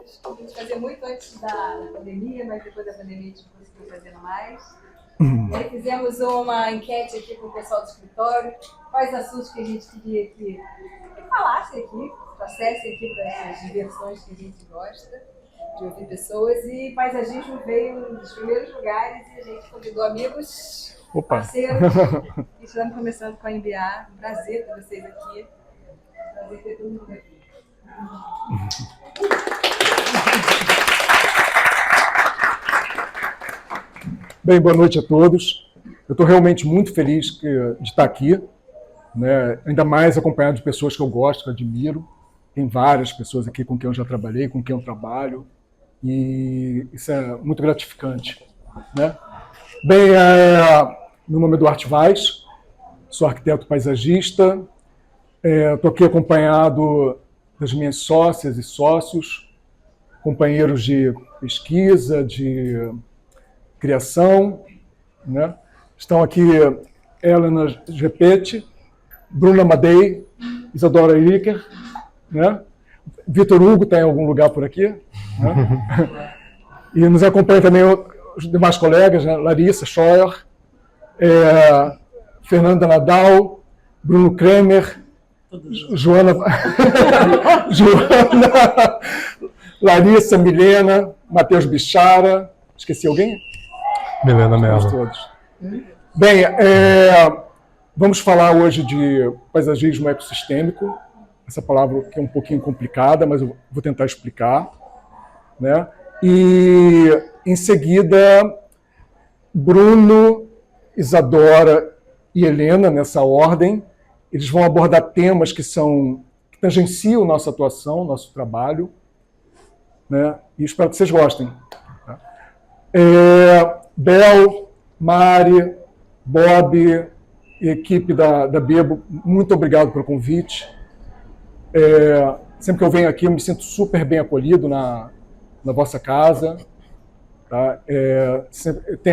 Descobrimos fazer muito antes da pandemia, mas depois da pandemia a gente conseguiu fazer mais. E aí fizemos uma enquete aqui com o pessoal do escritório, quais assuntos que a gente queria que falasse aqui, trouxesse aqui para essas diversões que a gente gosta de ouvir pessoas, e paisagismo veio nos primeiros lugares e a gente convidou amigos, parceiros, e estamos começando com a MBA. Um prazer ter vocês aqui, prazer ter todo mundo aqui. Bem, boa noite a todos. Eu estou realmente muito feliz de estar aqui, né? Ainda mais acompanhado de pessoas que eu gosto, que eu admiro. Tem várias pessoas aqui com quem eu já trabalhei, com quem eu trabalho, e isso é muito gratificante, né? Bem, meu nome é Duarte Vaz, sou arquiteto paisagista, estou aqui acompanhado das minhas sócias e sócios, companheiros de pesquisa, de criação, né? Estão aqui Helena Gepete, Bruna Madei, Isadora Iriker, né? Vitor Hugo está em algum lugar por aqui, né? E nos acompanha também os demais colegas, né? Larissa Scheuer, Fernanda Nadal, Bruno Kremer, Joana, Larissa, Milena, Matheus Bichara, esqueci alguém? Milena Mello. Todos. Bem, vamos falar hoje de paisagismo ecossistêmico, essa palavra que é um pouquinho complicada, mas eu vou tentar explicar, né? E, em seguida, Bruno, Isadora e Helena, nessa ordem, eles vão abordar temas que tangenciam nossa atuação, nosso trabalho, né? E espero que vocês gostem. Bel, Mari, Bob, equipe da Bebo, muito obrigado pelo convite. Sempre que eu venho aqui, eu me sinto super bem acolhido na vossa casa. Tá?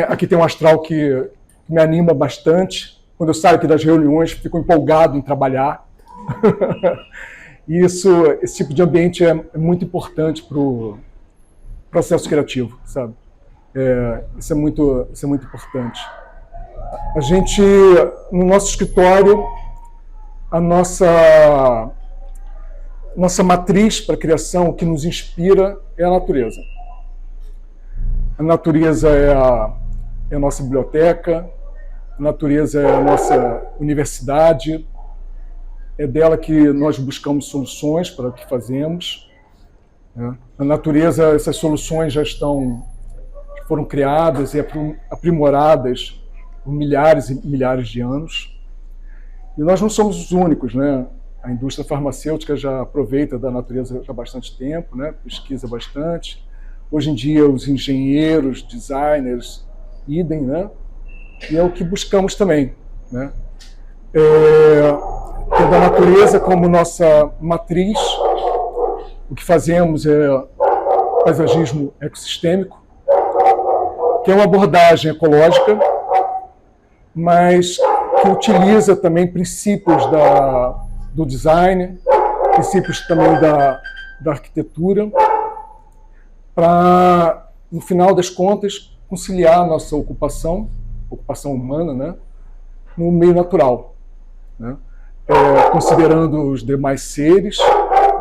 Aqui tem um astral que me anima bastante. Quando eu saio aqui das reuniões, fico empolgado em trabalhar. E esse tipo de ambiente é muito importante para o processo criativo, sabe? Isso é muito importante. A gente, no nosso escritório, a nossa matriz para a criação, o que nos inspira, é a natureza. A natureza é a nossa biblioteca, a natureza é a nossa universidade, é dela que nós buscamos soluções para o que fazemos. Né? A natureza, essas soluções já foram criadas e aprimoradas por milhares e milhares de anos. E nós não somos os únicos, né? A indústria farmacêutica já aproveita da natureza há bastante tempo, né? Pesquisa bastante. Hoje em dia, os engenheiros, designers, idem, né? E é o que buscamos também, né? Tendo a natureza como nossa matriz, o que fazemos é paisagismo ecossistêmico, que é uma abordagem ecológica, mas que utiliza também princípios do design, princípios também da arquitetura, para, no final das contas, conciliar a nossa ocupação humana, né, no meio natural, né, considerando os demais seres,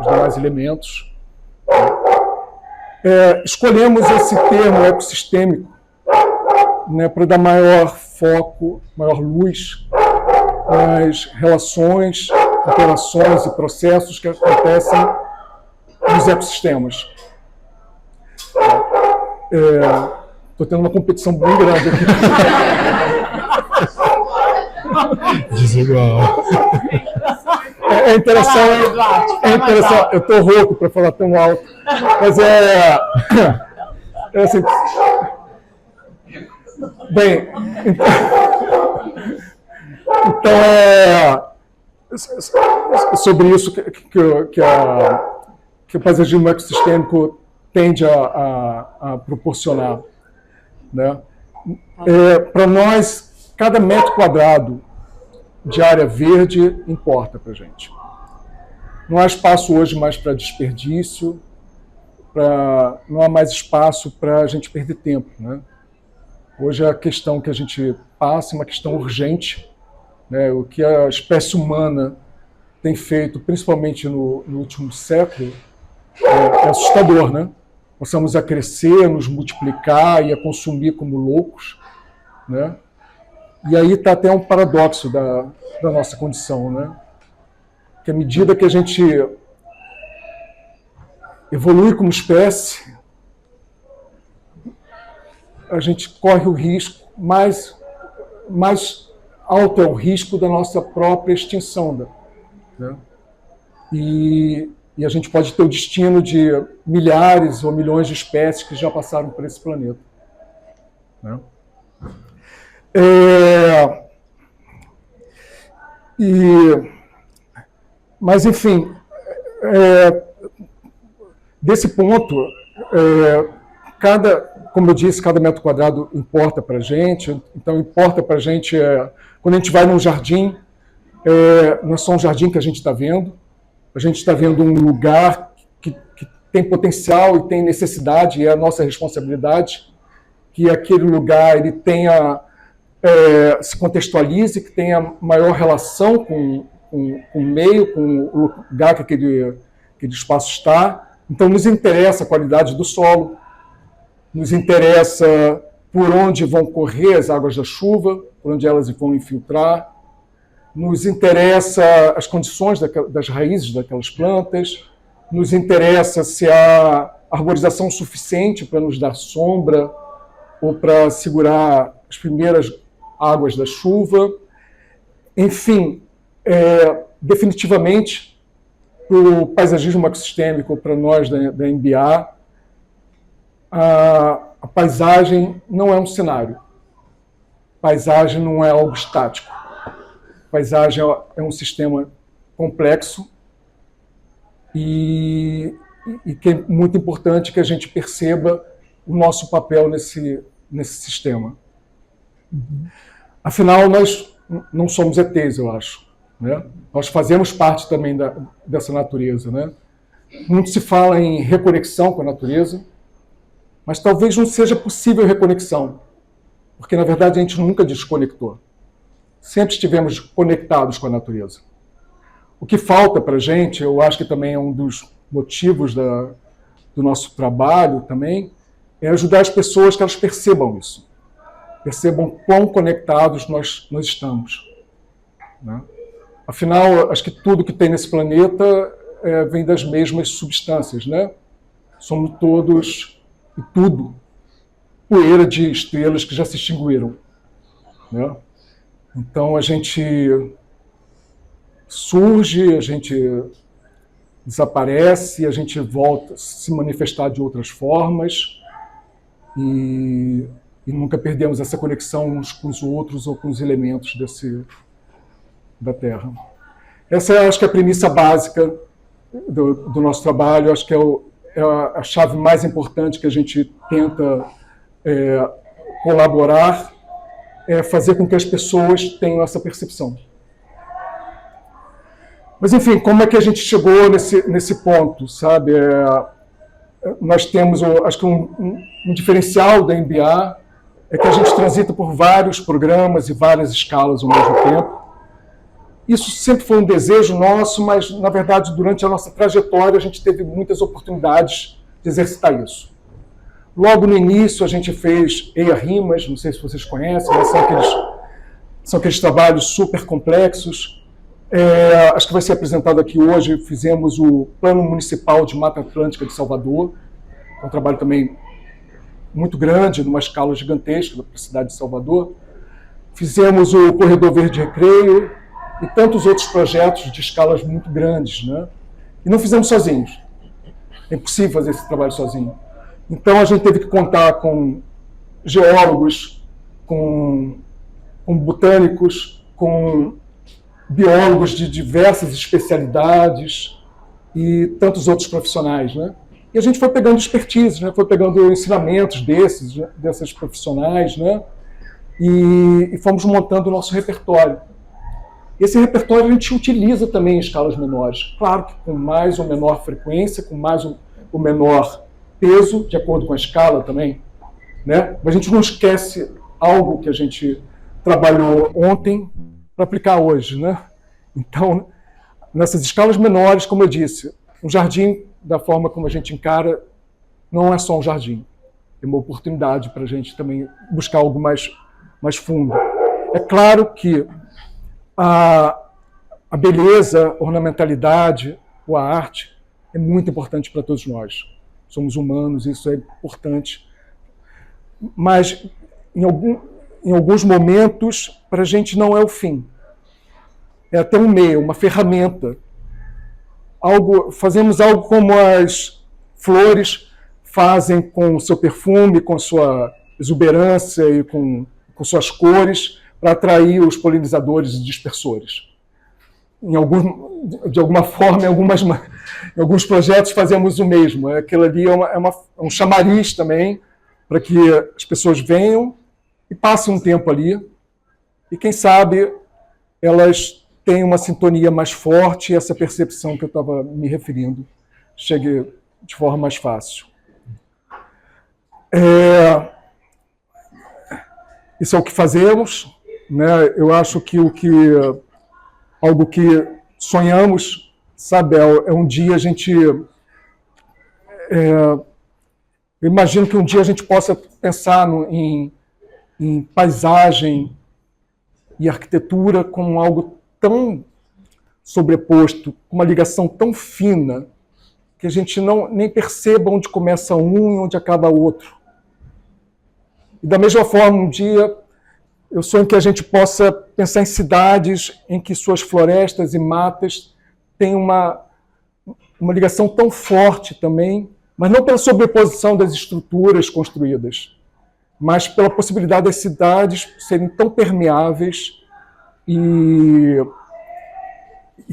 os demais elementos. Escolhemos esse termo ecossistêmico, né, para dar maior foco, maior luz às relações, interações e processos que acontecem nos ecossistemas. Estou tendo uma competição bem grande aqui. Desigual. É interessante. Eu estou rouco para falar tão alto. Mas é assim. Bem, então sobre isso que o paisagismo ecossistêmico tende a proporcionar, né? Para nós, cada metro quadrado de área verde importa para a gente. Não há espaço hoje mais para desperdício, não há mais espaço para a gente perder tempo, né? Hoje a questão que a gente passa é uma questão urgente, né? O que a espécie humana tem feito, principalmente no último século, é assustador, né? Começamos a crescer, nos multiplicar e a consumir como loucos, né? E aí está até um paradoxo da nossa condição, né? Que à medida que a gente evolui como espécie, a gente corre o risco, mais alto é o risco da nossa própria extinção, né? E a gente pode ter o destino de milhares ou milhões de espécies que já passaram por esse planeta, né? Mas, enfim, desse ponto, como eu disse, cada metro quadrado importa para a gente. Então, importa para a gente, quando a gente vai num jardim, não é só um jardim que a gente está vendo, a gente está vendo um lugar que tem potencial e tem necessidade, e é a nossa responsabilidade que aquele lugar ele tenha, se contextualize, que tenha maior relação com o meio, com o lugar que aquele espaço está. Então, nos interessa a qualidade do solo, nos interessa por onde vão correr as águas da chuva, por onde elas vão infiltrar, nos interessa as condições das raízes daquelas plantas, nos interessa se há arborização suficiente para nos dar sombra ou para segurar as primeiras águas da chuva. Enfim, definitivamente, para o paisagismo ecossistêmico, para nós da MBA, a paisagem não é um cenário. Paisagem não é algo estático. Paisagem é um sistema complexo e que é muito importante que a gente perceba o nosso papel nesse sistema. Afinal, nós não somos ETs, eu acho, né? Nós fazemos parte também dessa natureza, né? Muito se fala em reconexão com a natureza, mas talvez não seja possível reconexão, porque, na verdade, a gente nunca desconectou. Sempre estivemos conectados com a natureza. O que falta para a gente, eu acho que também é um dos motivos do nosso trabalho também, é ajudar as pessoas que elas percebam isso. Percebam quão conectados nós estamos, né? Afinal, acho que tudo que tem nesse planeta vem das mesmas substâncias, né? Somos todos e tudo poeira de estrelas que já se extinguiram, né? Então a gente surge, a gente desaparece, a gente volta a se manifestar de outras formas e nunca perdemos essa conexão uns com os outros ou com os elementos da Terra. Essa acho que é a premissa básica do nosso trabalho, acho que é a chave mais importante que a gente tenta colaborar, fazer com que as pessoas tenham essa percepção. Mas, enfim, como é que a gente chegou nesse ponto, sabe? Nós temos, acho que um diferencial da MBA é que a gente transita por vários programas e várias escalas ao mesmo tempo. Isso sempre foi um desejo nosso, mas, na verdade, durante a nossa trajetória, a gente teve muitas oportunidades de exercitar isso. Logo no início, a gente fez EIA Rimas, não sei se vocês conhecem, mas são aqueles trabalhos super complexos. Acho que vai ser apresentado aqui hoje. Fizemos o Plano Municipal de Mata Atlântica de Salvador, um trabalho também muito grande, numa escala gigantesca para a cidade de Salvador. Fizemos o Corredor Verde Recreio e tantos outros projetos de escalas muito grandes, né? E não fizemos sozinhos. É impossível fazer esse trabalho sozinho. Então a gente teve que contar com geólogos, com botânicos, com biólogos de diversas especialidades e tantos outros profissionais, né? E a gente foi pegando expertise, né? Foi pegando ensinamentos dessas profissionais, né? E fomos montando o nosso repertório. Esse repertório a gente utiliza também em escalas menores, claro que com mais ou menor frequência, com mais ou menor peso, de acordo com a escala também, né? Mas a gente não esquece algo que a gente trabalhou ontem para aplicar hoje, né? Então, nessas escalas menores, como eu disse, um jardim, da forma como a gente encara, não é só um jardim. É uma oportunidade para a gente também buscar algo mais fundo. É claro que a beleza, a ornamentalidade, a arte é muito importante para todos nós. Somos humanos, isso é importante. Mas, em alguns momentos, para a gente não é o fim. É até um meio, uma ferramenta. Fazemos algo como as flores fazem com o seu perfume, com sua exuberância e com suas cores, para atrair os polinizadores e dispersores. De alguma forma, em alguns projetos fazemos o mesmo. Aquilo ali é um chamariz também, para que as pessoas venham e passem um tempo ali. E quem sabe elas têm uma sintonia mais forte e essa percepção que eu estava me referindo chegue de forma mais fácil. Isso é o que fazemos, né? Eu acho que algo que sonhamos, sabe, é um dia a gente... eu imagino que um dia a gente possa pensar em paisagem e arquitetura como algo tão sobreposto, com uma ligação tão fina, que a gente nem perceba onde começa um e onde acaba o outro. E da mesma forma, um dia, eu sonho que a gente possa pensar em cidades em que suas florestas e matas têm uma ligação tão forte também, mas não pela sobreposição das estruturas construídas, mas pela possibilidade das cidades serem tão permeáveis e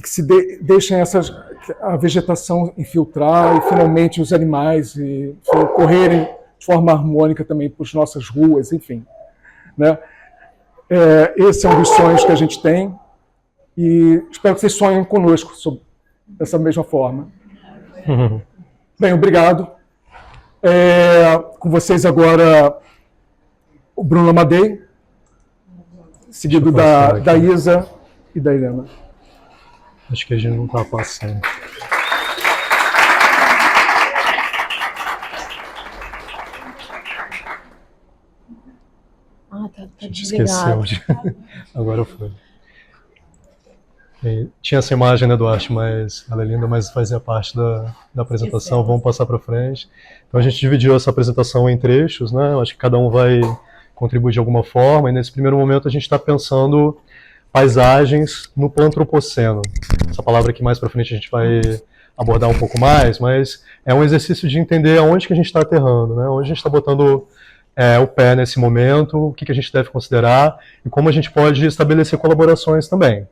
que se deixem a vegetação infiltrar e finalmente os animais correrem de forma harmônica também por nossas ruas, enfim, né? Esse é um dos sonhos que a gente tem e espero que vocês sonhem conosco dessa mesma forma. Bem, obrigado. Com vocês agora o Bruno Amadei, seguido da Isa e da Helena. Acho que a gente não está passando. Tá desligado. Esqueceu. Agora foi. Tinha essa imagem, né, Duarte, mas ela é linda, mas fazia parte da apresentação. Vamos passar para frente. Então a gente dividiu essa apresentação em trechos, né? Eu acho que cada um vai contribuir de alguma forma. E nesse primeiro momento a gente está pensando paisagens no antropoceno. Essa palavra que mais para frente a gente vai abordar um pouco mais, mas é um exercício de entender aonde que a gente está aterrando, né? Onde a gente está botando o pé nesse momento, o que a gente deve considerar e como a gente pode estabelecer colaborações também.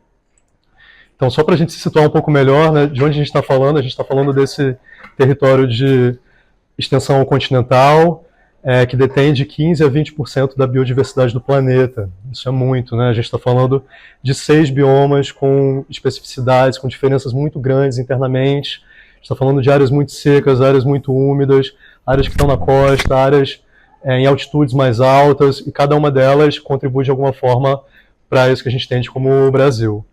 Então, só para a gente se situar um pouco melhor, né, de onde a gente está falando desse território de extensão continental, que detém de 15% a 20% da biodiversidade do planeta. Isso é muito, né? A gente está falando de 6 biomas com especificidades, com diferenças muito grandes internamente. A gente está falando de áreas muito secas, áreas muito úmidas, áreas que estão na costa, áreas em altitudes mais altas, e cada uma delas contribui de alguma forma para isso que a gente entende como o Brasil.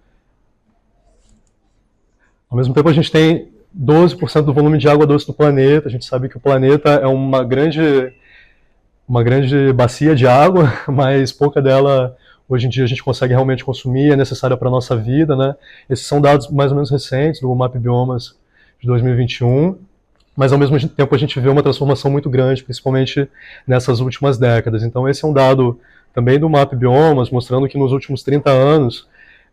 Ao mesmo tempo, a gente tem 12% do volume de água doce do planeta. A gente sabe que o planeta é uma grande bacia de água, mas pouca dela, hoje em dia, a gente consegue realmente consumir, é necessária para a nossa vida, né? Esses são dados mais ou menos recentes, do Map Biomas de 2021, mas ao mesmo tempo a gente vê uma transformação muito grande, principalmente nessas últimas décadas. Então esse é um dado também do Map Biomas, mostrando que nos últimos 30 anos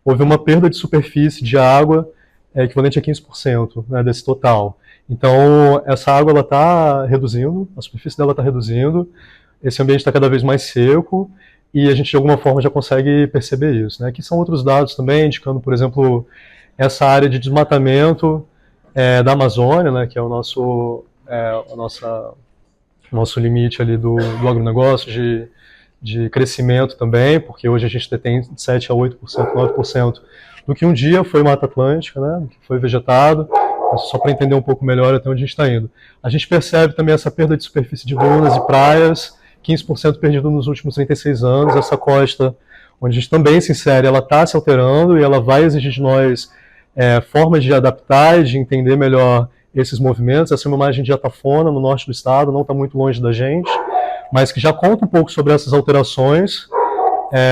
houve uma perda de superfície de água equivalente a 15%, né, desse total. Então essa água está reduzindo, a superfície dela está reduzindo, esse ambiente está cada vez mais seco, e a gente de alguma forma já consegue perceber isso, né? Aqui são outros dados também, indicando, por exemplo, essa área de desmatamento da Amazônia, né, que é o nosso limite ali do agronegócio, de crescimento também, porque hoje a gente detém 7 a 8%, 9% do que um dia foi Mata Atlântica, né, que foi vegetado, só para entender um pouco melhor até onde a gente está indo. A gente percebe também essa perda de superfície de dunas e praias, 15% perdido nos últimos 36 anos. Essa costa, onde a gente também se insere, ela está se alterando e ela vai exigir de nós formas de adaptar e de entender melhor esses movimentos. Essa é uma imagem de Atafona, no norte do estado, não está muito longe da gente, mas que já conta um pouco sobre essas alterações,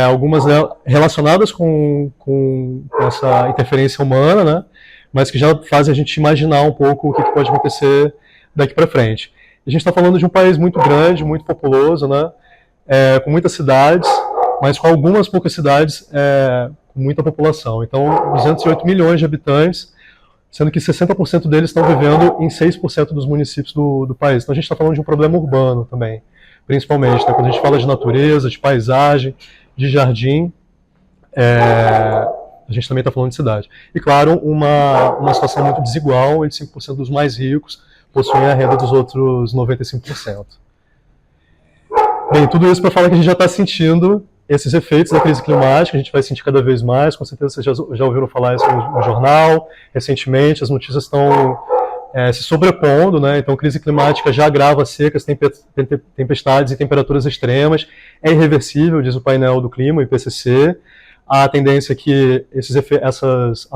algumas relacionadas com essa interferência humana, né? Mas que já fazem a gente imaginar um pouco o que pode acontecer daqui para frente. A gente está falando de um país muito grande, muito populoso, né? Com muitas cidades, mas com algumas poucas cidades com muita população. Então, 208 milhões de habitantes, sendo que 60% deles estão vivendo em 6% dos municípios do país. Então, a gente está falando de um problema urbano também, principalmente, né? Quando a gente fala de natureza, de paisagem, de jardim, a gente também está falando de cidade. E, claro, uma situação muito desigual, onde 5% dos mais ricos possuem a renda dos outros 95%. Bem, tudo isso para falar que a gente já está sentindo esses efeitos da crise climática, a gente vai sentir cada vez mais, com certeza vocês já ouviram falar isso no jornal, recentemente, as notícias estão se sobrepondo, né? Então, crise climática já agrava secas, tempestades e temperaturas extremas, é irreversível, diz o painel do clima, o IPCC. A tendência é que essas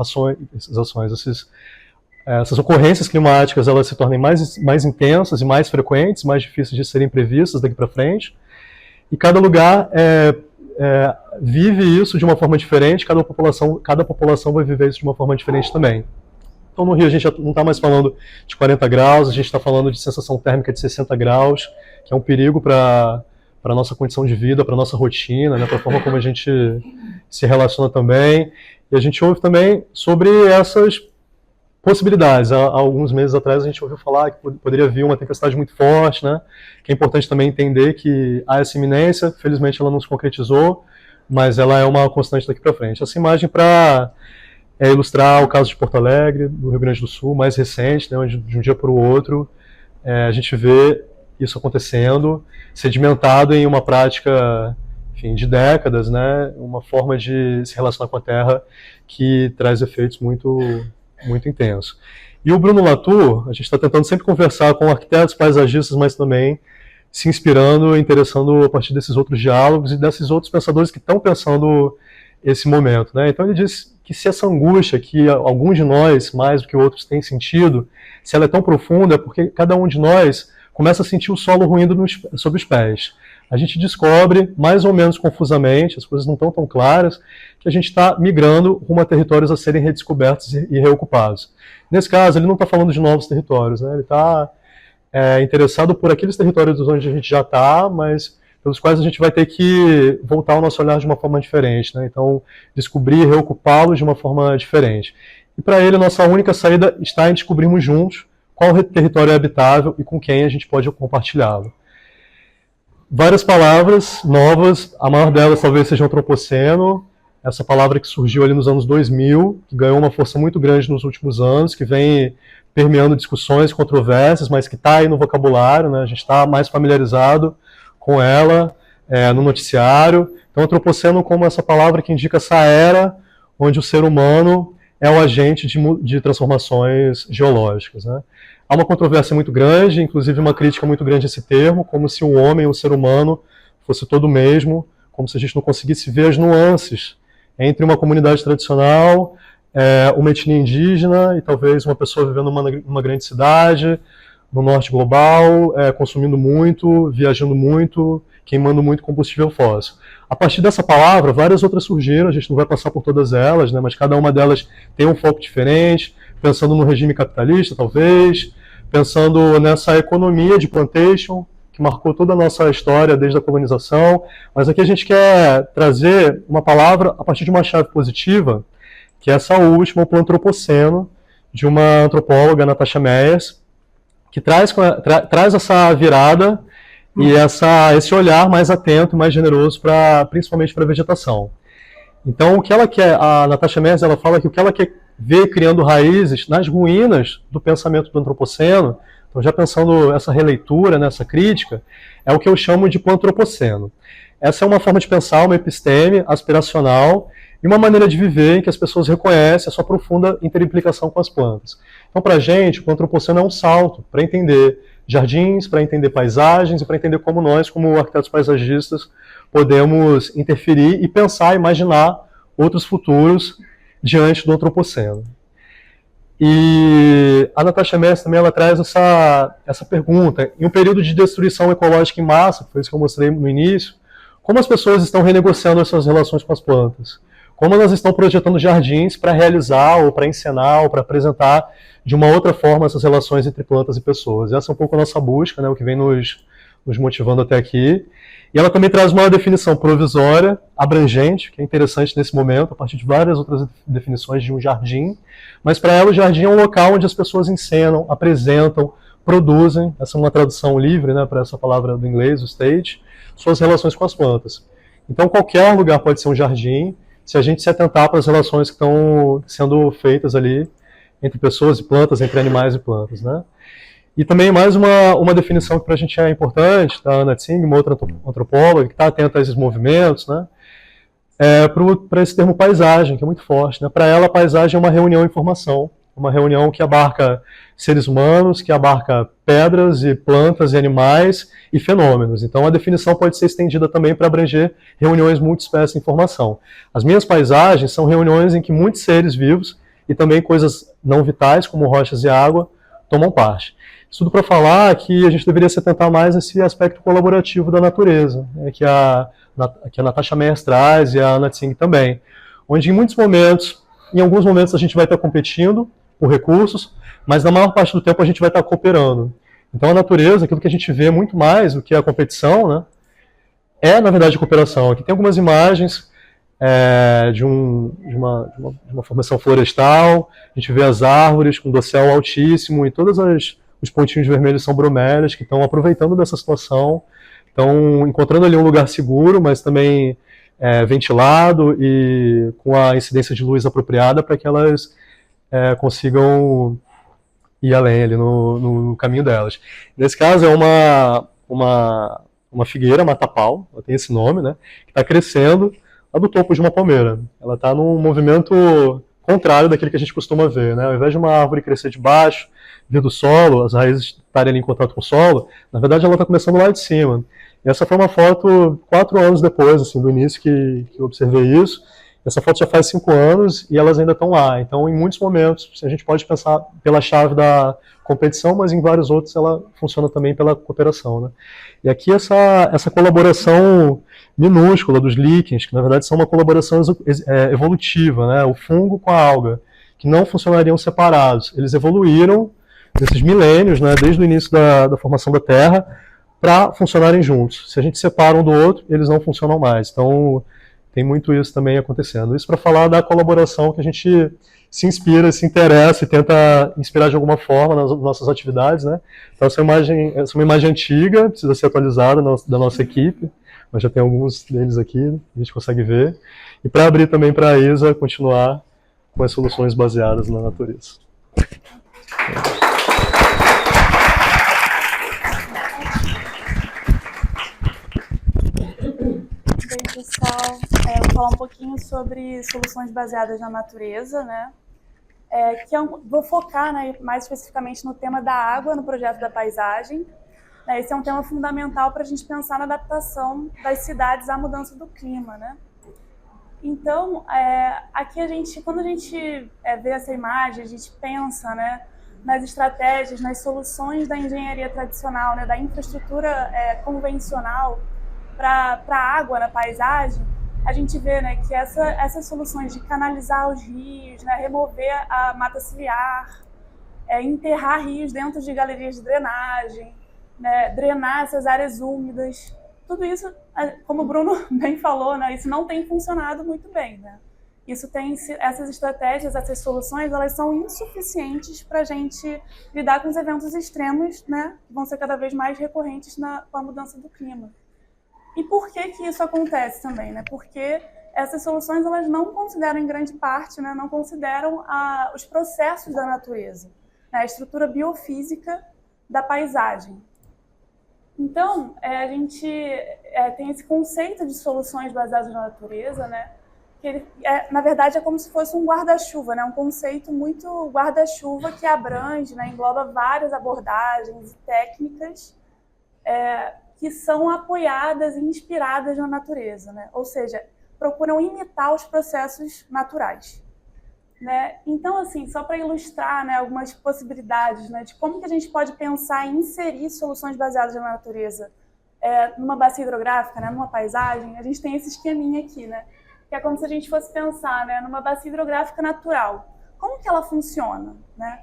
ocorrências climáticas elas se tornem mais intensas e mais frequentes, mais difíceis de serem previstas daqui para frente. E cada lugar vive isso de uma forma diferente, cada população vai viver isso de uma forma diferente também. Então, no Rio, a gente já não está mais falando de 40 graus, a gente está falando de sensação térmica de 60 graus, que é um perigo para a nossa condição de vida, para a nossa rotina, né, para a forma como a gente se relaciona também. E a gente ouve também sobre essas possibilidades. Há alguns meses atrás a gente ouviu falar que poderia vir uma tempestade muito forte, né, que é importante também entender que há essa iminência, felizmente ela não se concretizou, mas ela é uma constante daqui para frente. Essa imagem para ilustrar o caso de Porto Alegre, do Rio Grande do Sul, mais recente, né, onde de um dia para o outro a gente vê isso acontecendo, sedimentado em uma prática, enfim, de décadas, né, uma forma de se relacionar com a Terra que traz efeitos muito, muito intensos. E o Bruno Latour, a gente está tentando sempre conversar com arquitetos, paisagistas, mas também se inspirando, interessando a partir desses outros diálogos e desses outros pensadores que estão pensando esse momento, né? Então ele diz que se essa angústia que alguns de nós, mais do que outros, têm sentido, se ela é tão profunda, é porque cada um de nós começa a sentir o solo ruindo sob os pés. A gente descobre, mais ou menos confusamente, as coisas não estão tão claras, que a gente está migrando rumo a territórios a serem redescobertos e reocupados. Nesse caso, ele não está falando de novos territórios, né? Ele está interessado por aqueles territórios onde a gente já está, mas pelos quais a gente vai ter que voltar o nosso olhar de uma forma diferente, né? Então, descobrir e reocupá-los de uma forma diferente. E para ele, a nossa única saída está em descobrirmos juntos qual território é habitável e com quem a gente pode compartilhá-lo. Várias palavras novas, a maior delas talvez seja o antropoceno, essa palavra que surgiu ali nos anos 2000, que ganhou uma força muito grande nos últimos anos, que vem permeando discussões, controvérsias, mas que está aí no vocabulário, né? A gente está mais familiarizado com ela no noticiário. Então, o antropoceno como essa palavra que indica essa era onde o ser humano é o agente de transformações geológicas, né? Há uma controvérsia muito grande, inclusive uma crítica muito grande a esse termo, como se o homem, o ser humano, fosse todo o mesmo, como se a gente não conseguisse ver as nuances entre uma comunidade tradicional, uma etnia indígena e talvez uma pessoa vivendo numa grande cidade, no norte global, consumindo muito, viajando muito, queimando muito combustível fóssil. A partir dessa palavra, várias outras surgiram, a gente não vai passar por todas elas, né, mas cada uma delas tem um foco diferente, pensando no regime capitalista, talvez, pensando nessa economia de plantation, que marcou toda a nossa história desde a colonização, mas aqui a gente quer trazer uma palavra a partir de uma chave positiva, que é essa última, o plantropoceno, de uma antropóloga, Natasha Meyers, que traz essa virada e esse olhar mais atento, mais generoso, principalmente para a vegetação. Então, o que ela quer, a Natasha Meyers, ela fala que o que ela quer ver criando raízes nas ruínas do pensamento do antropoceno, então já pensando essa releitura, nessa crítica, é o que eu chamo de plantropoceno. Essa é uma forma de pensar, uma episteme aspiracional, e uma maneira de viver em que as pessoas reconhecem a sua profunda interimplicação com as plantas. Então, para a gente, o antropoceno é um salto para entender jardins, para entender paisagens e para entender como nós, como arquitetos paisagistas, podemos interferir e pensar, imaginar outros futuros diante do antropoceno. E a Natasha Mestre também ela traz essa pergunta. Em um período de destruição ecológica em massa, que foi isso que eu mostrei no início, como as pessoas estão renegociando as suas relações com as plantas? Como elas estão projetando jardins para realizar, ou para encenar, ou para apresentar de uma outra forma essas relações entre plantas e pessoas? Essa é um pouco a nossa busca, né, o que vem nos motivando até aqui. E ela também traz uma definição provisória, abrangente, que é interessante nesse momento, a partir de várias outras definições de um jardim. Mas para ela o jardim é um local onde as pessoas encenam, apresentam, produzem, essa é uma tradução livre, né, para essa palavra do inglês, o stage, suas relações com as plantas. Então qualquer lugar pode ser um jardim, se a gente se atentar para as relações que estão sendo feitas ali entre pessoas e plantas, entre animais e plantas, né? E também mais uma definição que para a gente é importante, da Anna Tsing, uma outra antropóloga, que está atenta a esses movimentos, né? Para esse termo paisagem, que é muito forte, né? Para ela, a paisagem é uma reunião em formação, uma reunião que abarca seres humanos, que abarca pedras e plantas e animais e fenômenos. Então a definição pode ser estendida também para abranger reuniões multiespécie em formação. As minhas paisagens são reuniões em que muitos seres vivos e também coisas não vitais, como rochas e água, tomam parte. Isso tudo para falar que a gente deveria se atentar mais a esse aspecto colaborativo da natureza, né, que a Natasha Mestre traz e a Anna Tsing também, onde em alguns momentos a gente vai estar competindo por recursos, mas na maior parte do tempo a gente vai estar cooperando. Então a natureza, aquilo que a gente vê muito mais do que a competição, né, é na verdade a cooperação. Aqui tem algumas imagens de uma formação florestal, a gente vê as árvores com dossel altíssimo e todos os pontinhos vermelhos são bromélias que estão aproveitando dessa situação, estão encontrando ali um lugar seguro, mas também ventilado e com a incidência de luz apropriada para que elas consigam ir além ali no caminho delas. Nesse caso é uma figueira, mata-pau, ela tem esse nome, né, que está crescendo lá do topo de uma palmeira. Ela está num movimento contrário daquele que a gente costuma ver, né? Ao invés de uma árvore crescer de baixo, vir do solo, as raízes estarem ali em contato com o solo, na verdade ela está começando lá de cima. E essa foi uma foto 4 anos depois, assim, do início que eu observei isso. Essa foto já faz 5 anos e elas ainda estão lá. Então, em muitos momentos, a gente pode pensar pela chave da competição, mas em vários outros ela funciona também pela cooperação, né? E aqui essa colaboração minúscula dos líquens, que na verdade são uma colaboração evolutiva, né? O fungo com a alga, que não funcionariam separados. Eles evoluíram nesses milênios, né? Desde o início da formação da Terra, para funcionarem juntos. Se a gente separa um do outro, eles não funcionam mais. Então, tem muito isso também acontecendo. Isso para falar da colaboração que a gente se inspira, se interessa e tenta inspirar de alguma forma nas nossas atividades, né? Então essa é uma imagem antiga, precisa ser atualizada da nossa equipe, mas já tem alguns deles aqui, a gente consegue ver. E para abrir também para a Isa continuar com as soluções baseadas na natureza. Pessoal, eu vou falar um pouquinho sobre soluções baseadas na natureza, né? Vou focar, né, mais especificamente no tema da água no projeto da paisagem. Esse é um tema fundamental para a gente pensar na adaptação das cidades à mudança do clima, né? Então, aqui quando a gente vê essa imagem, a gente pensa, né, nas estratégias, nas soluções da engenharia tradicional, né, da infraestrutura convencional para a água na paisagem. A gente vê, né, que essas soluções de canalizar os rios, né, remover a mata ciliar, enterrar rios dentro de galerias de drenagem, né, drenar essas áreas úmidas, tudo isso, como o Bruno bem falou, né, isso não tem funcionado muito bem, né? Essas estratégias, essas soluções, elas são insuficientes para a gente lidar com os eventos extremos, né, que vão ser cada vez mais recorrentes com a mudança do clima. E por que isso acontece também, né? Porque essas soluções elas não consideram, em grande parte, né, não consideram os processos da natureza, né, a estrutura biofísica da paisagem. Então, a gente tem esse conceito de soluções baseadas na natureza, né, que ele na verdade é como se fosse um guarda-chuva, né? Um conceito muito guarda-chuva que abrange, né? Engloba várias abordagens e técnicas que são apoiadas e inspiradas na natureza, né? Ou seja, procuram imitar os processos naturais. Né? Então, assim, só para ilustrar, né, algumas possibilidades, né, de como que a gente pode pensar em inserir soluções baseadas na natureza numa bacia hidrográfica, né, numa paisagem, a gente tem esse esqueminha aqui, né, que é como se a gente fosse pensar, né, numa bacia hidrográfica natural. Como que ela funciona? Né?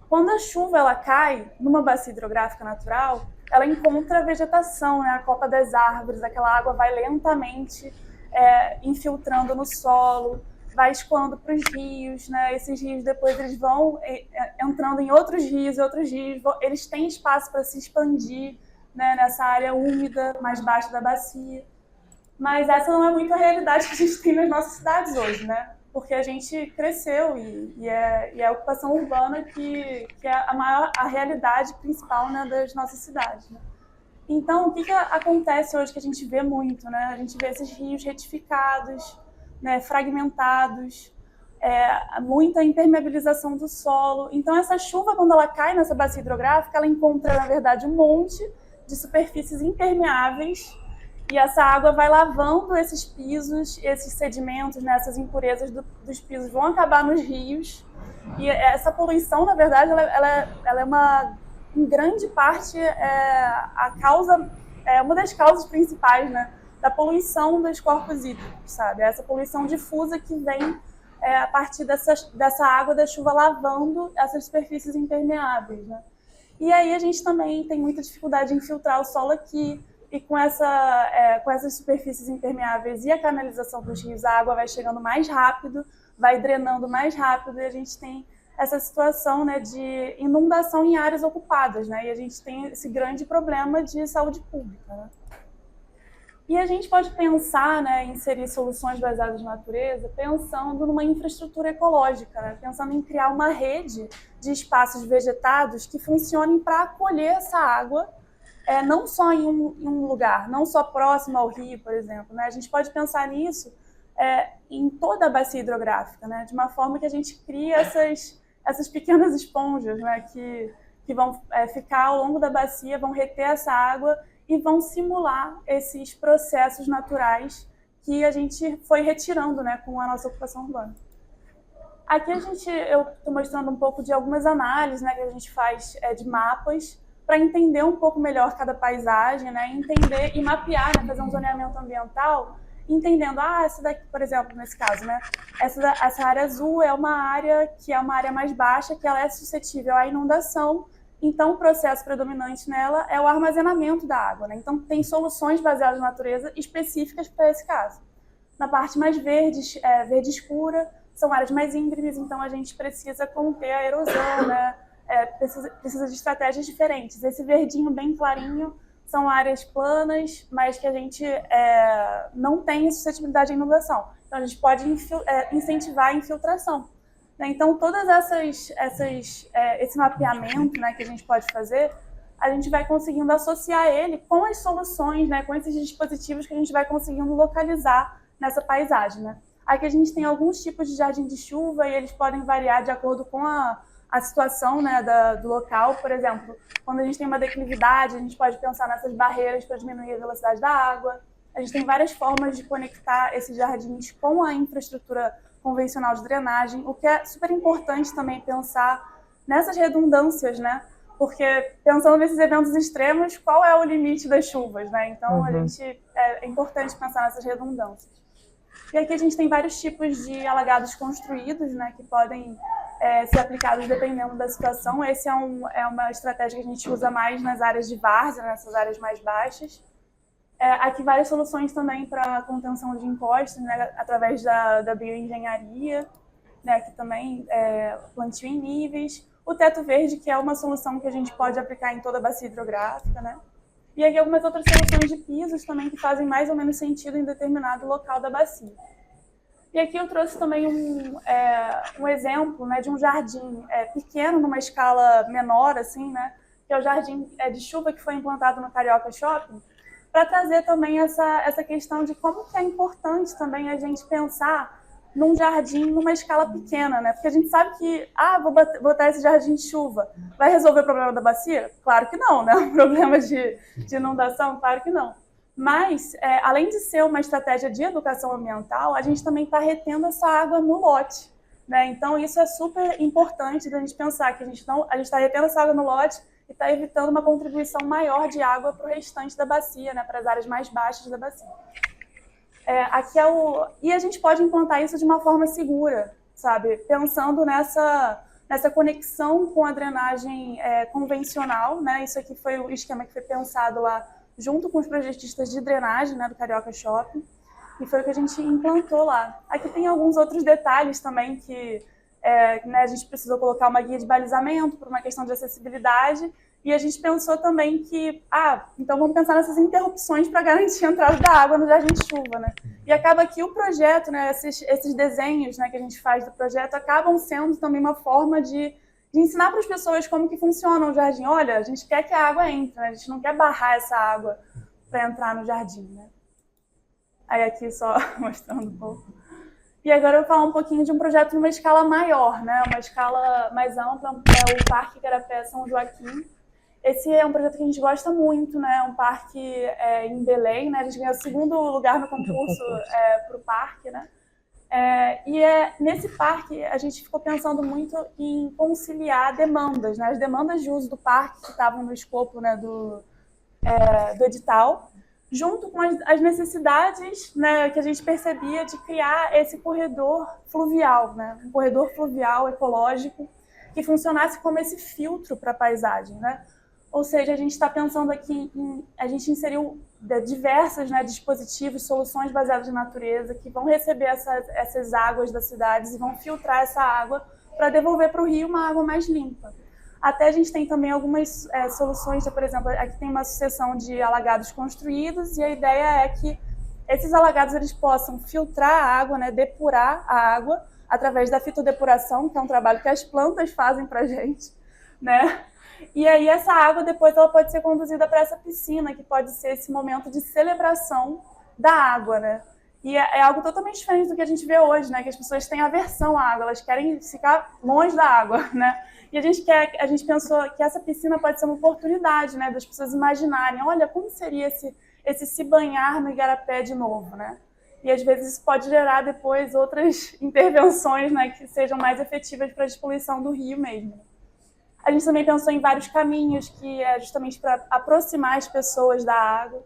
Quando a chuva ela cai numa bacia hidrográfica natural, ela encontra a vegetação, né, a copa das árvores, aquela água vai lentamente infiltrando no solo, vai escoando para os rios, né? Esses rios depois eles vão entrando em outros rios, eles têm espaço para se expandir, né? Nessa área úmida, mais baixa da bacia. Mas essa não é muito a realidade que a gente tem nas nossas cidades hoje, né? Porque a gente cresceu e é a ocupação urbana que é a realidade principal, né, das nossas cidades, né? Então, o que acontece hoje que a gente vê muito, né? A gente vê esses rios retificados, né, fragmentados, muita impermeabilização do solo. Então, essa chuva, quando ela cai nessa bacia hidrográfica, ela encontra, na verdade, um monte de superfícies impermeáveis e essa água vai lavando esses pisos, esses sedimentos, né, essas impurezas dos pisos vão acabar nos rios. E essa poluição, na verdade, ela é uma, em grande parte, a causa, uma das causas principais, né, da poluição dos corpos hídricos, sabe? Essa poluição difusa que vem a partir dessa água da chuva lavando essas superfícies impermeáveis, né? E aí a gente também tem muita dificuldade em filtrar o solo aqui, e com essas superfícies impermeáveis e a canalização dos rios, a água vai chegando mais rápido, vai drenando mais rápido, e a gente tem essa situação, né, de inundação em áreas ocupadas, né? E a gente tem esse grande problema de saúde pública, né? E a gente pode pensar, né, em inserir soluções baseadas na natureza pensando numa infraestrutura ecológica, né, pensando em criar uma rede de espaços vegetados que funcionem para acolher essa água, não só em um lugar, não só próximo ao rio, por exemplo. Né? A gente pode pensar nisso em toda a bacia hidrográfica, né, de uma forma que a gente cria essas pequenas esponjas, né, que vão ficar ao longo da bacia, vão reter essa água e vão simular esses processos naturais que a gente foi retirando, né, com a nossa ocupação urbana. Aqui eu estou mostrando um pouco de algumas análises, né, que a gente faz de mapas para entender um pouco melhor cada paisagem, né, entender e mapear, né, fazer um zoneamento ambiental, entendendo, essa daqui, por exemplo, nesse caso, né, essa área azul é uma área que é uma área mais baixa, que ela é suscetível à inundação. Então, o processo predominante nela é o armazenamento da água, né? Então, tem soluções baseadas na natureza específicas para esse caso. Na parte mais verde escura, são áreas mais íngremes, então a gente precisa conter a erosão, né? Precisa de estratégias diferentes. Esse verdinho bem clarinho são áreas planas, mas que a gente não tem suscetibilidade à inundação. Então, a gente pode incentivar a infiltração. Então, todas esse mapeamento, né, que a gente pode fazer, a gente vai conseguindo associar ele com as soluções, né, com esses dispositivos que a gente vai conseguindo localizar nessa paisagem. Né? Aqui a gente tem alguns tipos de jardim de chuva e eles podem variar de acordo com a situação, né, do local. Por exemplo, quando a gente tem uma declividade, a gente pode pensar nessas barreiras para diminuir a velocidade da água. A gente tem várias formas de conectar esses jardins com a infraestrutura convencional de drenagem, o que é super importante também pensar nessas redundâncias, né? Porque pensando nesses eventos extremos, qual é o limite das chuvas, né? Então, é importante pensar nessas redundâncias. E aqui a gente tem vários tipos de alagados construídos, né? Que podem ser aplicados dependendo da situação. Esse é uma estratégia que a gente usa mais nas áreas de várzea, nessas áreas mais baixas. Aqui várias soluções também para contenção de encostas, né, através da bioengenharia, né, que também plantio em níveis. O teto verde, que é uma solução que a gente pode aplicar em toda a bacia hidrográfica, né? E aqui algumas outras soluções de pisos também que fazem mais ou menos sentido em determinado local da bacia. E aqui eu trouxe também um exemplo, né, de um jardim pequeno, numa escala menor, assim, né, que é o jardim de chuva que foi implantado no Carioca Shopping, para trazer também essa questão de como que é importante também a gente pensar num jardim numa escala pequena, né? Porque a gente sabe que, vou botar esse jardim de chuva, vai resolver o problema da bacia? Claro que não, né? O problema de inundação? Claro que não. Mas, além de ser uma estratégia de educação ambiental, a gente também está retendo essa água no lote, né? Então, isso é super importante da gente pensar que a gente está retendo essa água no lote e está evitando uma contribuição maior de água para o restante da bacia, né? Para as áreas mais baixas da bacia. E a gente pode implantar isso de uma forma segura, sabe? Pensando nessa conexão com a drenagem convencional, né? Isso aqui foi o esquema que foi pensado lá junto com os projetistas de drenagem, né, do Carioca Shopping, e foi o que a gente implantou lá. Aqui tem alguns outros detalhes também que né, a gente precisou colocar uma guia de balizamento por uma questão de acessibilidade, e a gente pensou também que, então vamos pensar nessas interrupções para garantir a entrada da água no jardim de chuva, né? E acaba que o projeto, né, esses desenhos, né, que a gente faz do projeto, acabam sendo também uma forma de ensinar para as pessoas como que funciona o jardim. Olha, a gente quer que a água entre, né? A gente não quer barrar essa água para entrar no jardim, né? Aí aqui só mostrando um pouco. E agora eu vou falar um pouquinho de um projeto numa escala maior, né? Uma escala mais ampla, é o Parque Igarapé São Joaquim. Esse é um projeto que a gente gosta muito, né? É um parque em Belém, né? A gente ganhou o 2º lugar no concurso para o parque, né? Nesse parque a gente ficou pensando muito em conciliar demandas, né? As demandas de uso do parque que estavam no escopo, né, do edital, junto com as necessidades, né, que a gente percebia de criar esse corredor fluvial, né? Um corredor fluvial ecológico que funcionasse como esse filtro para a paisagem, né? Ou seja, a gente está pensando aqui a gente inseriu diversos, né, dispositivos, soluções baseadas na natureza que vão receber essas águas das cidades e vão filtrar essa água para devolver para o rio uma água mais limpa. Até a gente tem também algumas soluções, por exemplo, aqui tem uma sucessão de alagados construídos e a ideia é que esses alagados eles possam filtrar a água, né, depurar a água através da fitodepuração, que é um trabalho que as plantas fazem para a gente, né? E aí essa água depois ela pode ser conduzida para essa piscina, que pode ser esse momento de celebração da água, né? E é algo totalmente diferente do que a gente vê hoje, né? Que as pessoas têm aversão à água, elas querem ficar longe da água, né? E a gente pensou que essa piscina pode ser uma oportunidade, né? Das pessoas imaginarem, olha, como seria esse se banhar no Igarapé de novo, né? E às vezes isso pode gerar depois outras intervenções, né? Que sejam mais efetivas para a despoluição do rio mesmo. A gente também pensou em vários caminhos que é justamente para aproximar as pessoas da água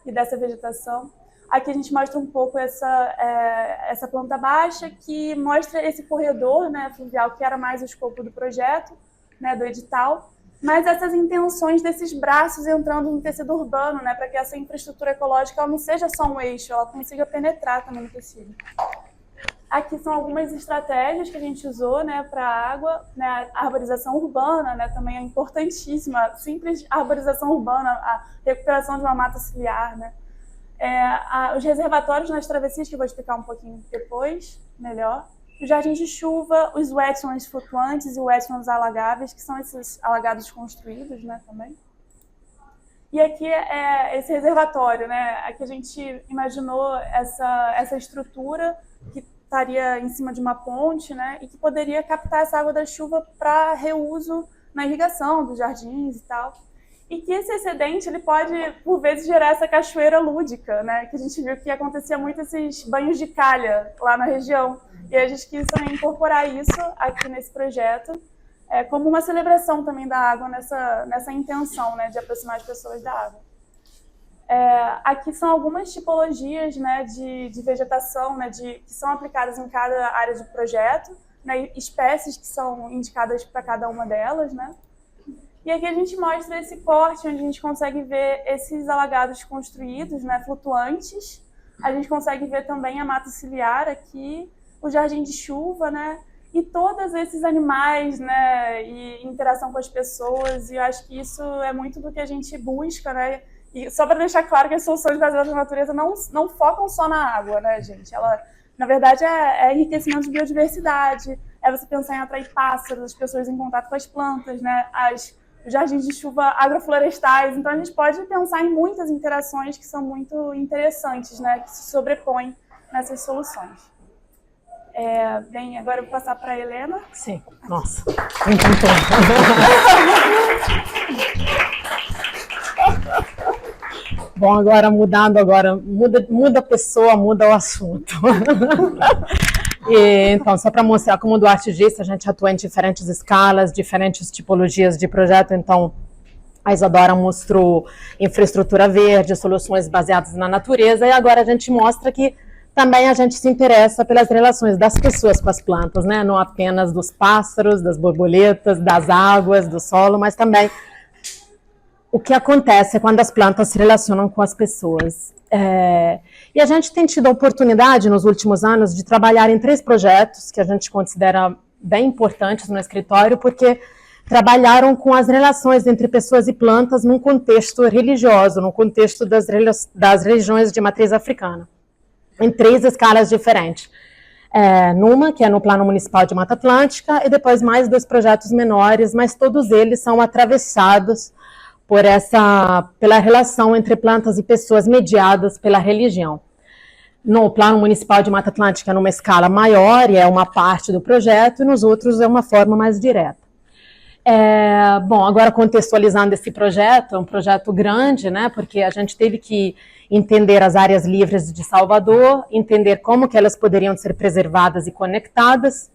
e dessa vegetação. Aqui a gente mostra um pouco essa planta baixa que mostra esse corredor, né, fluvial, que era mais o escopo do projeto, né, do edital, mas essas intenções desses braços entrando no tecido urbano, né, para que essa infraestrutura ecológica ela não seja só um eixo, ela consiga penetrar também no tecido. Aqui são algumas estratégias que a gente usou, né, para a água, né, a arborização urbana, né, também é importantíssima, a simples arborização urbana, a recuperação de uma mata ciliar, né, os reservatórios nas travessias, que eu vou explicar um pouquinho depois, melhor, os jardins de chuva, os wetlands flutuantes e wetlands alagáveis, que são esses alagados construídos, né, também. E aqui é esse reservatório, né, aqui a gente imaginou essa estrutura que estaria em cima de uma ponte, né, e que poderia captar essa água da chuva para reuso na irrigação dos jardins e tal. E que esse excedente ele pode, por vezes, gerar essa cachoeira lúdica, né, que a gente viu que acontecia muito esses banhos de calha lá na região. E a gente quis também incorporar isso aqui nesse projeto, como uma celebração também da água nessa intenção, né, de aproximar as pessoas da água. Aqui são algumas tipologias, né, de vegetação, né, que são aplicadas em cada área de projeto, né, espécies que são indicadas para cada uma delas, né. E aqui a gente mostra esse corte onde a gente consegue ver esses alagados construídos, né, flutuantes. A gente consegue ver também a mata ciliar aqui, o jardim de chuva, né, e todos esses animais, né, e interação com as pessoas. E eu acho que isso é muito do que a gente busca, né. E só para deixar claro que as soluções baseadas na natureza não focam só na água, né, gente? Ela, na verdade, é enriquecimento de biodiversidade, é você pensar em atrair pássaros, as pessoas em contato com as plantas, né, os jardins de chuva agroflorestais. Então, a gente pode pensar em muitas interações que são muito interessantes, né, que se sobrepõem nessas soluções. Bem, agora eu vou passar para a Helena. Sim, nossa, encantou. Bom, agora muda a pessoa, muda o assunto. Então, só para mostrar como o Duarte disse, a gente atua em diferentes escalas, diferentes tipologias de projeto. Então, a Isadora mostrou infraestrutura verde, soluções baseadas na natureza, e agora a gente mostra que também a gente se interessa pelas relações das pessoas com as plantas, né? Não apenas dos pássaros, das borboletas, das águas, do solo, mas também o que acontece quando as plantas se relacionam com as pessoas. E a gente tem tido a oportunidade nos últimos anos de trabalhar em 3 projetos que a gente considera bem importantes no escritório, porque trabalharam com as relações entre pessoas e plantas num contexto religioso, no contexto das religiões de matriz africana, em 3 escalas diferentes. Numa, que é no Plano Municipal de Mata Atlântica, e depois mais 2 projetos menores, mas todos eles são atravessados pela relação entre plantas e pessoas mediadas pela religião. No Plano Municipal de Mata Atlântica, numa escala maior, e é uma parte do projeto, e nos outros é uma forma mais direta. Bom, agora contextualizando esse projeto, é um projeto grande, né, porque a gente teve que entender as áreas livres de Salvador, entender como que elas poderiam ser preservadas e conectadas.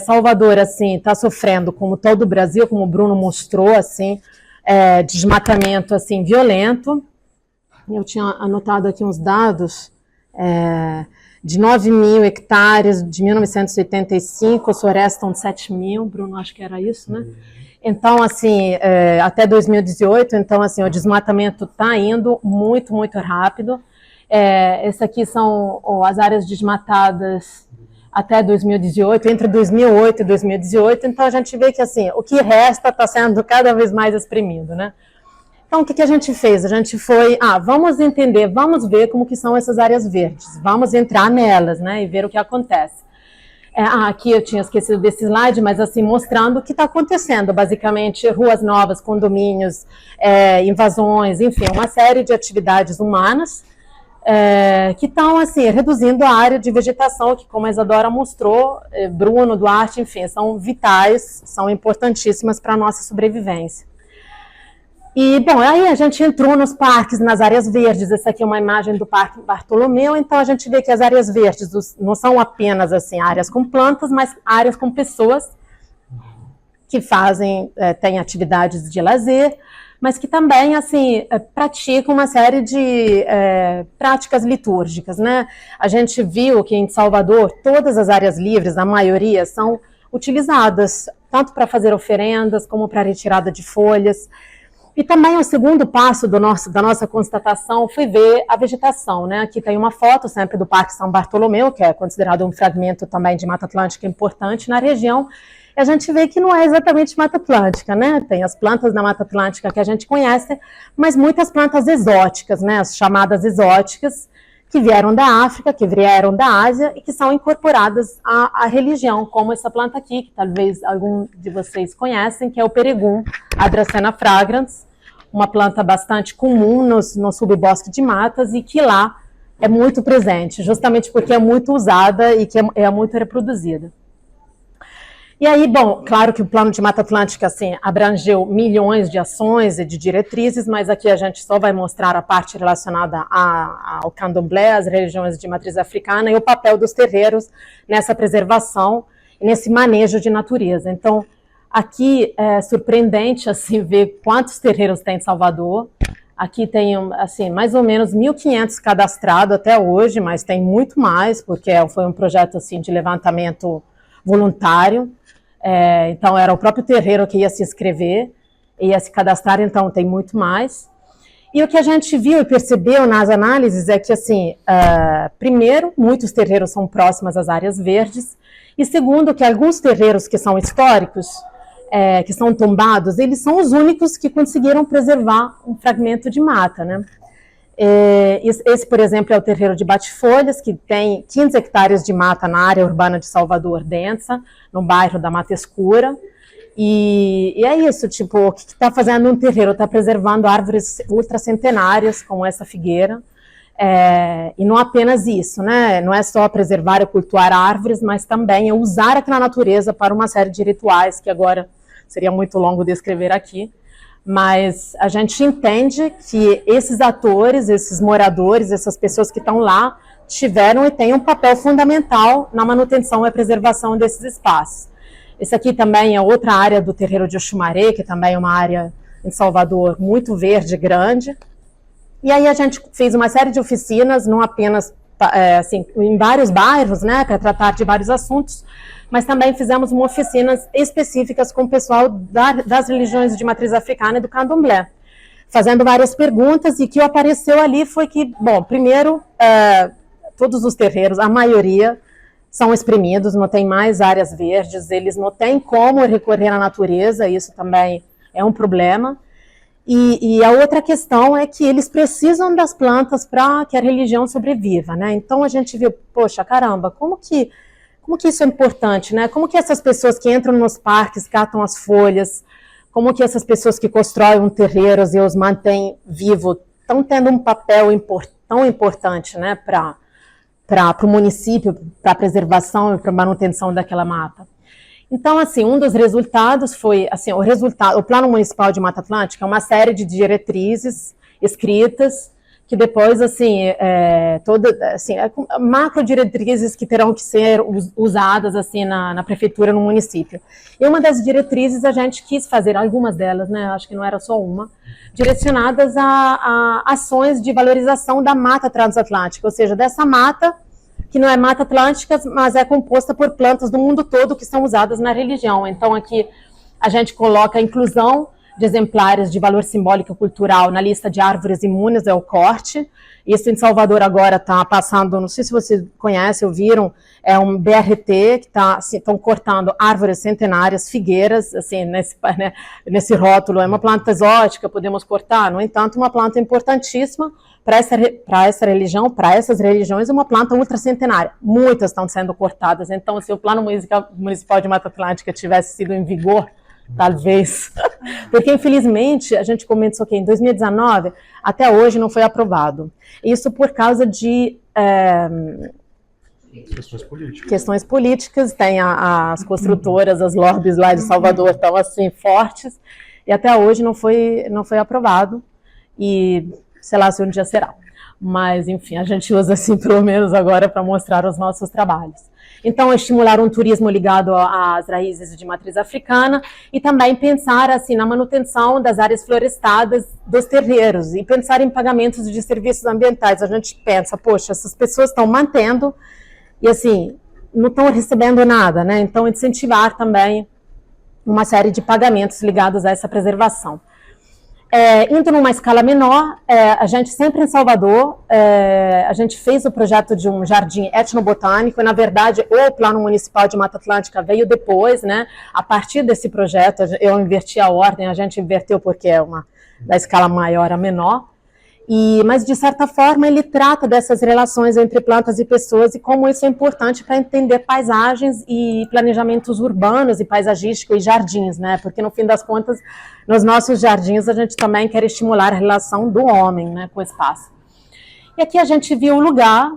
Salvador, assim, está sofrendo, como todo o Brasil, como o Bruno mostrou, assim, desmatamento, assim, violento. Eu tinha anotado aqui uns dados, de 9 mil hectares de 1985, florestam de 7 mil, Bruno, acho que era isso, né? Então, assim, até 2018, então, assim, o desmatamento está indo muito, muito rápido. Esse aqui são as áreas desmatadas até 2018, entre 2008 e 2018, então a gente vê que, assim, o que resta está sendo cada vez mais exprimido, né? Então, o que a gente fez? A gente foi, vamos entender, vamos ver como que são essas áreas verdes, vamos entrar nelas, né, e ver o que acontece. Aqui eu tinha esquecido desse slide, mas assim, mostrando o que está acontecendo, basicamente, ruas novas, condomínios, invasões, enfim, uma série de atividades humanas que estão, assim, reduzindo a área de vegetação, que, como a Isadora mostrou, Bruno, Duarte, enfim, são vitais, são importantíssimas para a nossa sobrevivência. E, bom, aí a gente entrou nos parques, nas áreas verdes. Essa aqui é uma imagem do Parque Bartolomeu. Então, a gente vê que as áreas verdes não são apenas, assim, áreas com plantas, mas áreas com pessoas que têm atividades de lazer, mas que também, assim, praticam uma série de práticas litúrgicas, né? A gente viu que em Salvador, todas as áreas livres, a maioria, são utilizadas tanto para fazer oferendas, como para retirada de folhas. E também o segundo passo da nossa constatação foi ver a vegetação, né? Aqui tem uma foto sempre do Parque São Bartolomeu, que é considerado um fragmento também de Mata Atlântica importante na região, e a gente vê que não é exatamente Mata Atlântica, né? Tem as plantas da Mata Atlântica que a gente conhece, mas muitas plantas exóticas, né? As chamadas exóticas, que vieram da África, que vieram da Ásia e que são incorporadas à religião, como essa planta aqui, que talvez algum de vocês conhecem, que é o perigum, a Dracena fragrans, uma planta bastante comum no subbosque de matas e que lá é muito presente, justamente porque é muito usada e que é muito reproduzida. E aí, bom, claro que o Plano de Mata Atlântica, assim, abrangeu milhões de ações e de diretrizes, mas aqui a gente só vai mostrar a parte relacionada ao candomblé, às religiões de matriz africana e o papel dos terreiros nessa preservação e nesse manejo de natureza. Então, aqui é surpreendente, assim, ver quantos terreiros tem em Salvador. Aqui tem, assim, mais ou menos 1.500 cadastrados até hoje, mas tem muito mais, porque foi um projeto, assim, de levantamento voluntário. Então, era o próprio terreiro que ia se inscrever, ia se cadastrar, então tem muito mais. E o que a gente viu e percebeu nas análises é que, assim, primeiro, muitos terreiros são próximos às áreas verdes, e segundo, que alguns terreiros que são históricos, que são tombados, eles são os únicos que conseguiram preservar um fragmento de mata, né? Esse, por exemplo, é o terreiro de Bate-Folhas, que tem 15 hectares de mata na área urbana de Salvador densa, no bairro da Mata Escura. E é isso, tipo, o que está fazendo um terreiro? Está preservando árvores ultracentenárias, como essa figueira, E não apenas isso, né? Não é só preservar e cultuar árvores, mas também usar aquela natureza para uma série de rituais, que agora seria muito longo descrever aqui. Mas a gente entende que esses atores, esses moradores, essas pessoas que estão lá, tiveram e têm um papel fundamental na manutenção e preservação desses espaços. Esse aqui também é outra área do terreiro de Oxumaré, que também é uma área em Salvador muito verde, grande. E aí a gente fez uma série de oficinas, não apenas assim, em vários bairros, né, para tratar de vários assuntos, mas também fizemos oficinas específicas com o pessoal das religiões de matriz africana e do candomblé, fazendo várias perguntas, e o que apareceu ali foi que, bom, primeiro, todos os terreiros, a maioria, são exprimidos, não tem mais áreas verdes, eles não têm como recorrer à natureza, isso também é um problema. E a outra questão é que eles precisam das plantas para que a religião sobreviva, né? Então a gente viu, poxa, caramba, como que isso é importante, né? Como que essas pessoas que entram nos parques, catam as folhas, como que essas pessoas que constroem terreiros e os mantêm vivos estão tendo um papel tão importante, né, para o município, para a preservação e para a manutenção daquela mata. Então, assim, um dos resultados foi, assim, o Plano Municipal de Mata Atlântica é uma série de diretrizes escritas que depois, assim, macro diretrizes que terão que ser usadas, assim, na prefeitura, no município. E uma das diretrizes a gente quis fazer, algumas delas, né, acho que não era só uma, direcionadas a ações de valorização da mata transatlântica, ou seja, dessa mata que não é mata atlântica, mas é composta por plantas do mundo todo que são usadas na religião. Então aqui a gente coloca a inclusão de exemplares de valor simbólico e cultural na lista de árvores imunes, é o corte. Isso em Salvador agora está passando, não sei se vocês conhecem ou viram, é um BRT que estão cortando árvores centenárias, figueiras, assim, nesse rótulo. É uma planta exótica, podemos cortar, no entanto, uma planta importantíssima para essa religião, para essas religiões, é uma planta ultracentenária. Muitas estão sendo cortadas. Então, se o Plano Municipal de Mata Atlântica tivesse sido em vigor, talvez, porque infelizmente, a gente comentou que em 2019, até hoje não foi aprovado. Isso por causa de questões políticas, tem as construtoras, as lobbies lá de Salvador estão assim fortes, e até hoje não foi aprovado, e sei lá se um dia será. Mas, enfim, a gente usa assim, pelo menos agora, para mostrar os nossos trabalhos. Então, estimular um turismo ligado às raízes de matriz africana e também pensar assim, na manutenção das áreas florestadas dos terreiros e pensar em pagamentos de serviços ambientais. A gente pensa, poxa, essas pessoas estão mantendo e, assim, não estão recebendo nada, né? Então, incentivar também uma série de pagamentos ligados a essa preservação. Indo numa escala menor, a gente sempre em Salvador, a gente fez o projeto de um jardim etnobotânico, e na verdade o Plano Municipal de Mata Atlântica veio depois, né? A partir desse projeto, eu inverti a ordem, a gente inverteu porque é da escala maior a menor, mas de certa forma ele trata dessas relações entre plantas e pessoas e como isso é importante para entender paisagens e planejamentos urbanos e paisagísticos e jardins, né? Porque no fim das contas, nos nossos jardins a gente também quer estimular a relação do homem, né, com o espaço. E aqui a gente viu o lugar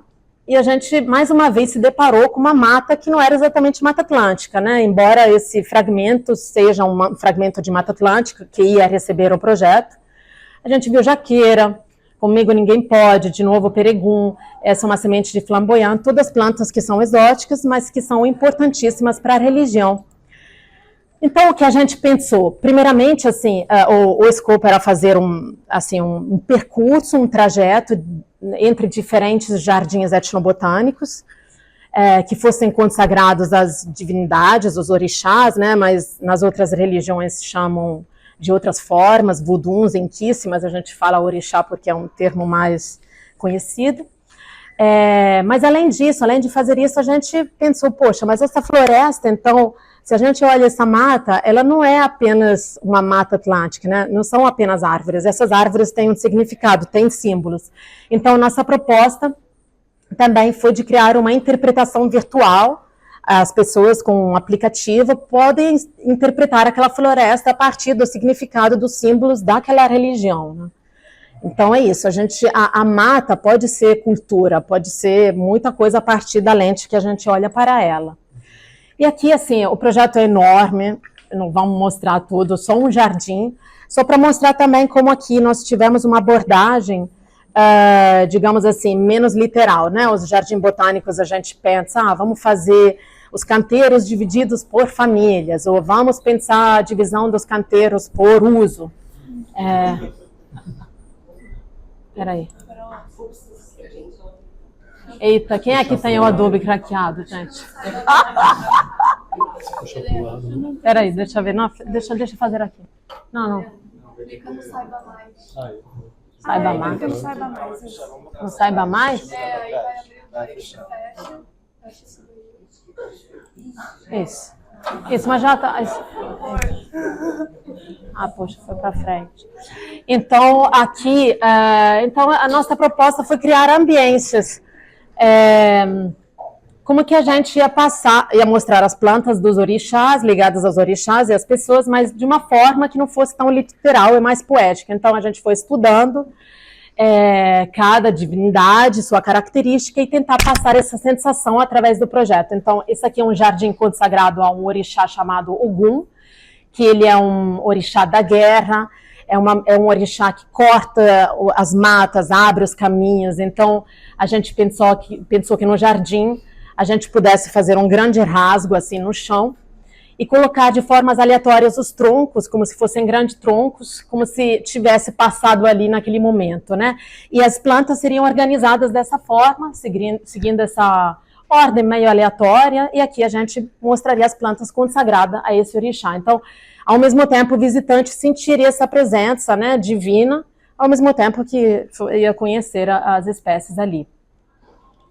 e a gente mais uma vez se deparou com uma mata que não era exatamente Mata Atlântica, né? Embora esse fragmento seja um fragmento de Mata Atlântica que ia receber o projeto, a gente viu jaqueira, Comigo Ninguém Pode, de novo peregum, essa é uma semente de flamboyant, todas plantas que são exóticas, mas que são importantíssimas para a religião. Então, o que a gente pensou? Primeiramente, assim, o escopo era fazer um percurso, um trajeto entre diferentes jardins etnobotânicos, que fossem consagrados às divindades, os orixás, né, mas nas outras religiões chamam de outras formas, voduns, enquíssimas, a gente fala orixá porque é um termo mais conhecido. Mas além disso, além de fazer isso, a gente pensou, poxa, mas essa floresta, então, se a gente olha essa mata, ela não é apenas uma mata atlântica, né? Não são apenas árvores, essas árvores têm um significado, têm símbolos. Então, nossa proposta também foi de criar uma interpretação virtual. As pessoas com um aplicativo podem interpretar aquela floresta a partir do significado dos símbolos daquela religião, né? Então é isso, a mata pode ser cultura, pode ser muita coisa a partir da lente que a gente olha para ela. E aqui, assim, o projeto é enorme, não vamos mostrar tudo, só um jardim, só para mostrar também como aqui nós tivemos uma abordagem, digamos assim, menos literal, né? Os jardins botânicos a gente pensa, vamos fazer os canteiros divididos por famílias, ou vamos pensar a divisão dos canteiros por uso. Peraí. Eita, quem é que tem o Adobe craqueado, gente? Peraí, deixa eu ver. Não, deixa eu fazer aqui. Não. Clica no Saiba Mais. Saiba mais. Clica no Saiba Mais. Não saiba mais? Aí vai abrir o fecha. Fecha isso daí. Isso, mas já tá. Poxa, foi para frente. Então, aqui, então a nossa proposta foi criar ambientes. Como que a gente ia mostrar as plantas dos orixás, ligadas aos orixás e às pessoas, mas de uma forma que não fosse tão literal e mais poética. Então, a gente foi estudando cada divindade, sua característica, e tentar passar essa sensação através do projeto. Então, esse aqui é um jardim consagrado a um orixá chamado Ogum, que ele é um orixá da guerra, é um orixá que corta as matas, abre os caminhos. Então, a gente pensou que no jardim a gente pudesse fazer um grande rasgo assim no chão e colocar de formas aleatórias os troncos, como se fossem grandes troncos, como se tivesse passado ali naquele momento, né? E as plantas seriam organizadas dessa forma, seguindo essa ordem meio aleatória, e aqui a gente mostraria as plantas consagradas a esse orixá. Então, ao mesmo tempo, o visitante sentiria essa presença, né, divina, ao mesmo tempo que ia conhecer as espécies ali.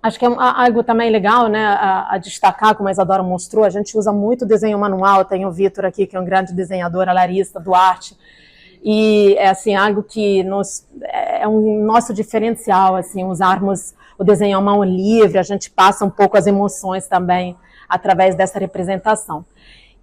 Acho que é algo também legal, né, a destacar, como a Isadora mostrou, a gente usa muito desenho manual, tem o Vitor aqui, que é um grande desenhador, a Larissa Duarte, e é assim, algo que é um nosso diferencial, assim, usarmos o desenho à mão livre, a gente passa um pouco as emoções também através dessa representação.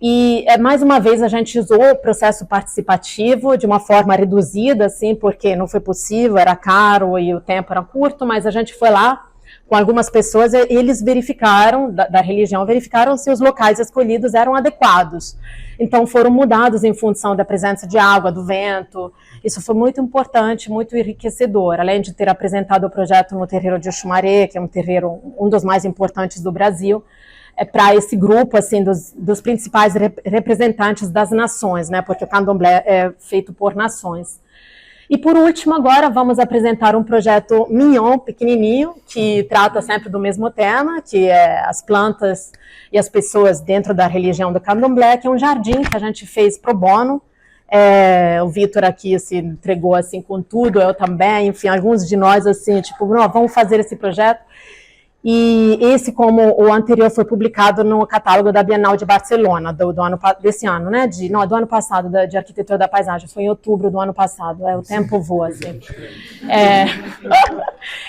E, mais uma vez, a gente usou o processo participativo de uma forma reduzida, assim, porque não foi possível, era caro e o tempo era curto, mas a gente foi lá com algumas pessoas, e eles verificaram, da religião, verificaram se os locais escolhidos eram adequados. Então, foram mudados em função da presença de água, do vento. Isso foi muito importante, muito enriquecedor. Além de ter apresentado o projeto no terreiro de Oxumaré, que é um terreiro, um dos mais importantes do Brasil, para esse grupo, assim, dos principais representantes das nações, né? Porque o candomblé é feito por nações. E por último, agora vamos apresentar um projeto mignon, pequenininho, que trata sempre do mesmo tema, que é as plantas e as pessoas dentro da religião do candomblé, que é um jardim que a gente fez pro bono. O Vitor aqui se entregou assim com tudo, eu também, enfim, alguns de nós assim, tipo, vamos fazer esse projeto. E esse, como o anterior, foi publicado no catálogo da Bienal de Barcelona, desse ano, né? Do ano passado, de Arquitetura da Paisagem, foi em outubro do ano passado, o tempo voa, assim.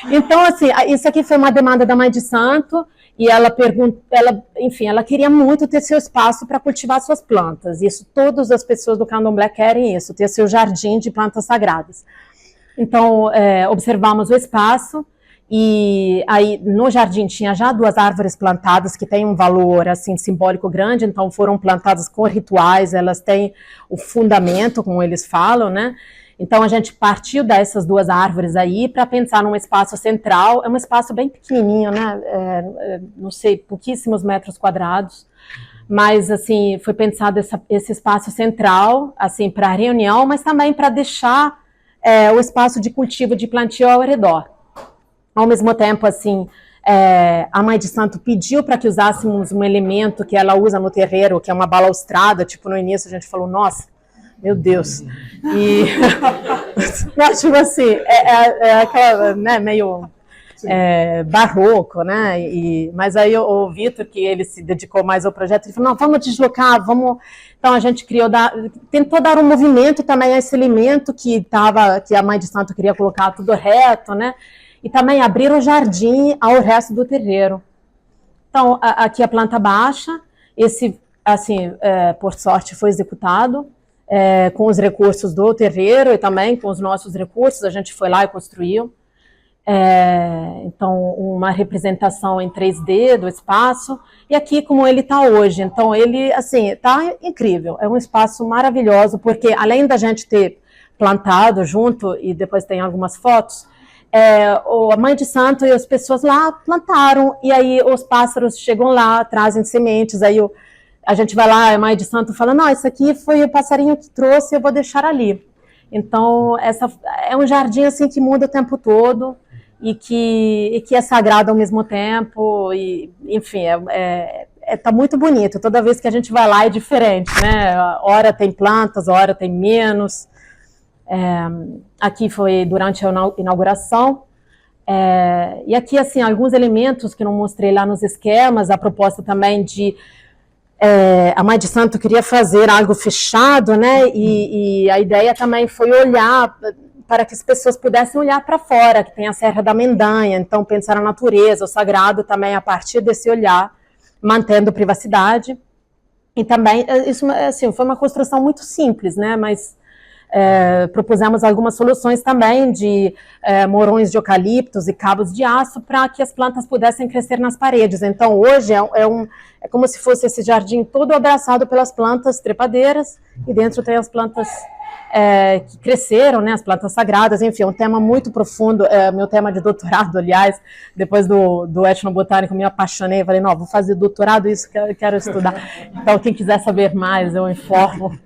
Então, assim, isso aqui foi uma demanda da Mãe de Santo, e ela queria muito ter seu espaço para cultivar suas plantas. Isso, todas as pessoas do candomblé querem isso, ter seu jardim de plantas sagradas. Então, observamos o espaço, e aí no jardim tinha já 2 árvores plantadas que têm um valor assim simbólico grande, então foram plantadas com rituais, elas têm o fundamento, como eles falam, né? Então a gente partiu dessas 2 árvores aí para pensar num espaço central, é um espaço bem pequenininho, né? Não sei, pouquíssimos metros quadrados, mas assim foi pensado esse espaço central, assim, para reunião, mas também para deixar o espaço de cultivo de plantio ao redor. Ao mesmo tempo, assim, a Mãe de Santo pediu para que usássemos um elemento que ela usa no terreiro, que é uma balaustrada. Tipo, no início a gente falou, nossa, meu Deus. E, tipo assim, aquela, né, meio barroco, né? Mas aí o Vitor, que ele se dedicou mais ao projeto, ele falou, não, vamos deslocar, vamos... Então a gente tentou dar um movimento também a esse elemento que a Mãe de Santo queria colocar tudo reto, né? E também abrir o jardim ao resto do terreiro. Então, aqui a planta baixa, esse, assim, por sorte, foi executado. com os recursos do terreiro e também com os nossos recursos, a gente foi lá e construiu. Então, uma representação em 3D do espaço, e aqui como ele está hoje. Então, ele, assim, está incrível, é um espaço maravilhoso, porque além da gente ter plantado junto, e depois tem algumas fotos, a Mãe de Santo e as pessoas lá plantaram, e aí os pássaros chegam lá, trazem sementes, aí a gente vai lá, a Mãe de Santo fala, não, isso aqui foi o passarinho que trouxe, eu vou deixar ali. Então, é um jardim assim que muda o tempo todo, e que é sagrado ao mesmo tempo, e, enfim, tá muito bonito. Toda vez que a gente vai lá é diferente, né? Hora tem plantas, hora tem menos. Aqui foi durante a inauguração. E aqui, assim, alguns elementos que não mostrei lá nos esquemas, a proposta também de... a Mãe de Santo queria fazer algo fechado, né? E a ideia também foi olhar para que as pessoas pudessem olhar para fora, que tem a Serra da Mendanha, então pensar na natureza, o sagrado também a partir desse olhar, mantendo privacidade. E também, isso assim, foi uma construção muito simples, né? Mas propusemos algumas soluções também de morões de eucaliptos e cabos de aço para que as plantas pudessem crescer nas paredes. Então, hoje é como se fosse esse jardim todo abraçado pelas plantas trepadeiras, e dentro tem as plantas que cresceram, né, as plantas sagradas, enfim, é um tema muito profundo, meu tema de doutorado, aliás, depois do etnobotânico me apaixonei, falei, não, vou fazer doutorado, isso que eu quero estudar. Então, quem quiser saber mais, eu informo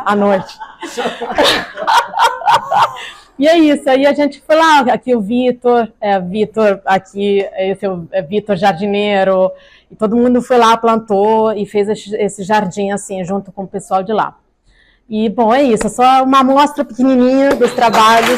à noite. E é isso, aí a gente foi lá, aqui o Vitor, aqui, esse é o Vitor jardineiro, e todo mundo foi lá, plantou e fez esse jardim assim, junto com o pessoal de lá. E, bom, é isso, é só uma amostra pequenininha dos trabalhos.